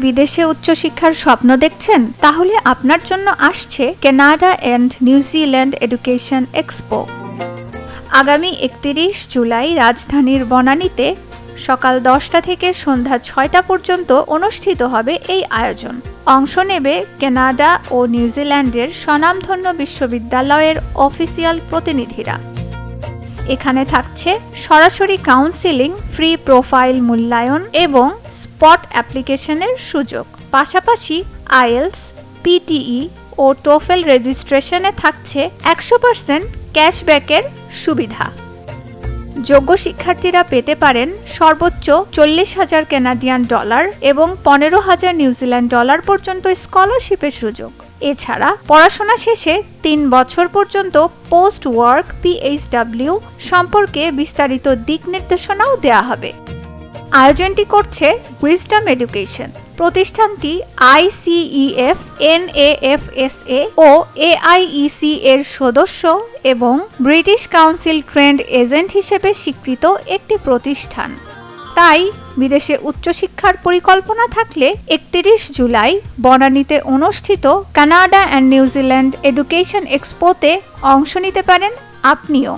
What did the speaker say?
বিদেশে উচ্চশিক্ষার স্বপ্ন দেখছেন? তাহলে আপনার জন্য আসছে Canada and New Zealand education expo. আগামী 31 জুলাই রাজধানীর বনানীতে সকাল 10টা থেকে সন্ধ্যা 6টা পর্যন্ত অনুষ্ঠিত হবে এই আয়োজন। অংশ নেবে কানাডা ও নিউজিল্যান্ডের স্বনামধন্য বিশ্ববিদ্যালয়ের অফিসিয়াল প্রতিনিধিরা। এখানে থাকছে সরাসরি কাউন্সেলিং, ফ্রি প্রোফাইল মূল্যায়ন এবং স্পট অ্যাপ্লিকেশনের সুযোগ। পাশাপাশি আইএলস, পিটিই ও টোফেল রেজিস্ট্রেশনে থাকছে 100% ক্যাশব্যাকের সুবিধা। যোগ্য শিক্ষার্থীরা পেতে পারেন সর্বোচ্চ 40,000 কানাডিয়ান ডলার এবং 15,000 নিউজিল্যান্ড ডলার পর্যন্ত স্কলারশিপের সুযোগ। এছাড়া পড়াশোনা শেষে 3 বছর পর্যন্ত পোস্ট ওয়ার্ক পিএইচডব্লিউ সম্পর্কে বিস্তারিত দিক নির্দেশনাও দেওয়া হবে। আয়োজনটি করছে উইজডম এডুকেশন। প্রতিষ্ঠানটি ICEF, NAFSA ও AIEC এর সদস্য এবং ব্রিটিশ কাউন্সিল ট্রেন্ড এজেন্ট হিসেবে স্বীকৃত একটি প্রতিষ্ঠান। তাই বিদেশে উচ্চশিক্ষার পরিকল্পনা থাকলে 31 জুলাই বনানীতে অনুষ্ঠিত কানাডা অ্যান্ড নিউজিল্যান্ড এডুকেশন এক্সপোতে অংশ নিতে পারেন আপনিও।